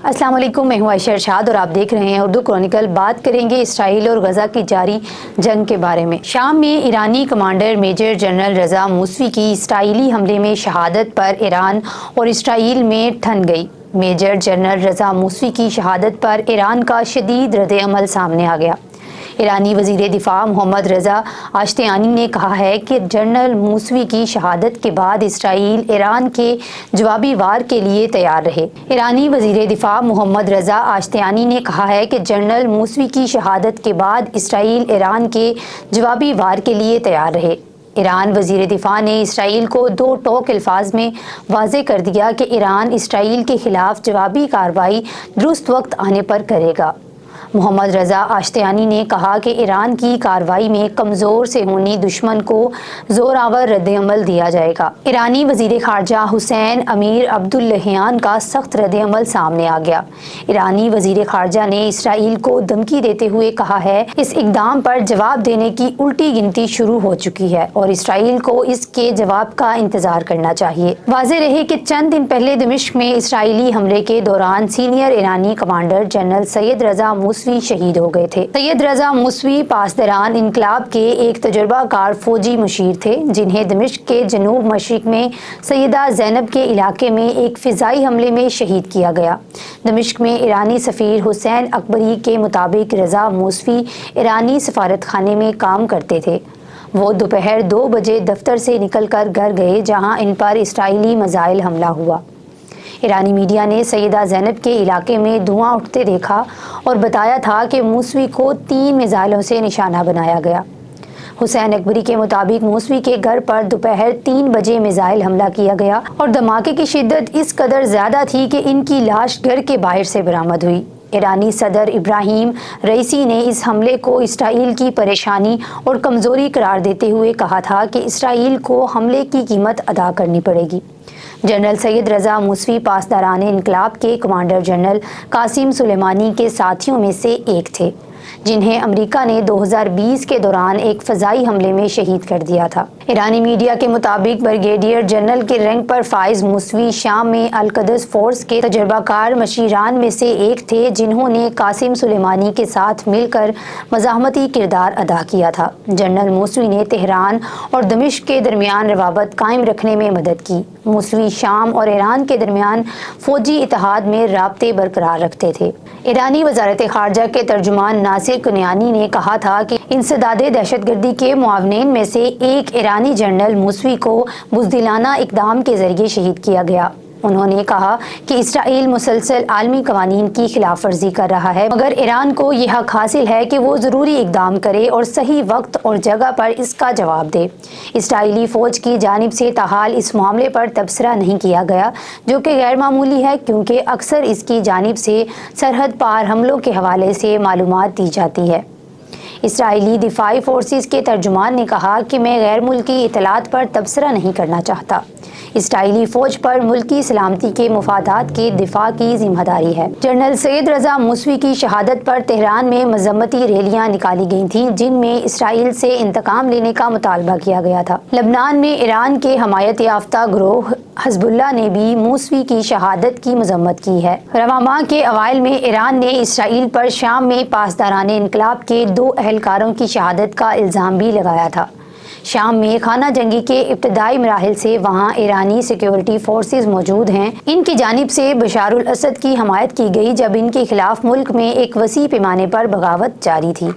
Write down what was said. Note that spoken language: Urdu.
السلام علیکم، میں ہوں عائشہ ارشاد اور آپ دیکھ رہے ہیں اردو کرونیکل۔ بات کریں گے اسرائیل اور غزہ کی جاری جنگ کے بارے میں۔ شام میں ایرانی کمانڈر میجر جنرل رضا موسوی کی اسرائیلی حملے میں شہادت پر ایران اور اسرائیل میں ٹھن گئی۔ میجر جنرل رضا موسوی کی شہادت پر ایران کا شدید رد عمل سامنے آ گیا۔ ایرانی وزیر دفاع محمد رضا آشتیانی نے کہا ہے کہ جنرل موسوی کی شہادت کے بعد اسرائیل ایران کے جوابی وار کے لیے تیار رہے۔ ایرانی وزیر دفاع محمد رضا آشتیانی نے کہا ہے کہ جنرل موسوی کی شہادت کے بعد اسرائیل ایران کے جوابی وار کے لیے تیار رہے۔ ایران وزیر دفاع نے اسرائیل کو دو ٹوک الفاظ میں واضح کر دیا کہ ایران اسرائیل کے خلاف جوابی کارروائی درست وقت آنے پر کرے گا۔ محمد رضا آشتیانی نے کہا کہ ایران کی کارروائی میں کمزور سے ہونی دشمن کو زور آور رد عمل دیا جائے گا۔ ایرانی وزیر خارجہ حسین امیر عبداللہیان کا سخت رد عمل سامنے آ گیا۔ ایرانی وزیر خارجہ نے اسرائیل کو دھمکی دیتے ہوئے کہا ہے اس اقدام پر جواب دینے کی الٹی گنتی شروع ہو چکی ہے اور اسرائیل کو اس کے جواب کا انتظار کرنا چاہیے۔ واضح رہے کہ چند دن پہلے دمشق میں اسرائیلی حملے کے دوران سینئر ایرانی کمانڈر جنرل سید رضا موسوی شہید ہو گئے تھے۔ سید رضا موسوی پاسداران انقلاب کے ایک تجربہ کار فوجی مشیر تھے جنہیں دمشق کے جنوب مشرق میں سیدہ زینب کے علاقے میں ایک فضائی حملے میں شہید کیا گیا۔ دمشق میں ایرانی سفیر حسین اکبری کے مطابق رضا موسوی ایرانی سفارت خانے میں کام کرتے تھے۔ وہ دوپہر 2 بجے دفتر سے نکل کر گھر گئے جہاں ان پر اسرائیلی میزائل حملہ ہوا۔ ایرانی میڈیا نے سیدہ زینب کے علاقے میں دھواں اٹھتے دیکھا اور بتایا تھا کہ موسوی کو 3 میزائلوں سے نشانہ بنایا گیا۔ حسین اکبری کے مطابق موسوی کے گھر پر دوپہر 3 بجے میزائل حملہ کیا گیا اور دھماکے کی شدت اس قدر زیادہ تھی کہ ان کی لاش گھر کے باہر سے برآمد ہوئی۔ ایرانی صدر ابراہیم رئیسی نے اس حملے کو اسرائیل کی پریشانی اور کمزوری قرار دیتے ہوئے کہا تھا کہ اسرائیل کو حملے کی قیمت ادا کرنی پڑے گی۔ جنرل سید رضا موسوی پاسداران انقلاب کے کمانڈر جنرل قاسم سلیمانی کے ساتھیوں میں سے ایک تھے جنہیں امریکہ نے 2020 کے دوران ایک فضائی حملے میں شہید کر دیا تھا۔ ایرانی میڈیا کے مطابق بریگیڈیئر جنرل کے رینک پر فائز موسوی شام میں القدس فورس کے تجربہ کار مشیران میں سے ایک تھے جنہوں نے قاسم سلیمانی کے ساتھ مل کر مزاحمتی کردار ادا کیا تھا۔ جنرل موسوی نے تہران اور دمشق کے درمیان روابط قائم رکھنے میں مدد کی۔ موسوی شام اور ایران کے درمیان فوجی اتحاد میں رابطے برقرار رکھتے تھے۔ ایرانی وزارت خارجہ کے ترجمان ناصر کنعانی نے کہا تھا کہ انسداد دہشت گردی کے معاونین میں سے ایک ایرانی جنرل موسوی کو بزدلانہ اقدام کے ذریعے شہید کیا گیا۔ انہوں نے کہا کہ اسرائیل مسلسل عالمی قوانین کی خلاف ورزی کر رہا ہے مگر ایران کو یہ حق حاصل ہے کہ وہ ضروری اقدام کرے اور صحیح وقت اور جگہ پر اس کا جواب دے۔ اسرائیلی فوج کی جانب سے تاحال اس معاملے پر تبصرہ نہیں کیا گیا جو کہ غیر معمولی ہے کیونکہ اکثر اس کی جانب سے سرحد پار حملوں کے حوالے سے معلومات دی جاتی ہے۔ اسرائیلی دفاعی فورسز کے ترجمان نے کہا کہ میں غیر ملکی اطلاعات پر تبصرہ نہیں کرنا چاہتا۔ اسرائیلی فوج پر ملکی سلامتی کے مفادات کے دفاع کی ذمہ داری ہے۔ جنرل سید رضا موسوی کی شہادت پر تہران میں مذمتی ریلیاں نکالی گئی تھیں جن میں اسرائیل سے انتقام لینے کا مطالبہ کیا گیا تھا۔ لبنان میں ایران کے حمایت یافتہ گروہ حزب اللہ نے بھی موسوی کی شہادت کی مذمت کی ہے۔ رواں ماہ کے اوائل میں ایران نے اسرائیل پر شام میں پاسداران انقلاب کے 2 اہلکاروں کی شہادت کا الزام بھی لگایا تھا۔ شام میں خانہ جنگی کے ابتدائی مراحل سے وہاں ایرانی سیکیورٹی فورسز موجود ہیں۔ ان کی جانب سے بشار الاسد کی حمایت کی گئی جب ان کے خلاف ملک میں ایک وسیع پیمانے پر بغاوت جاری تھی۔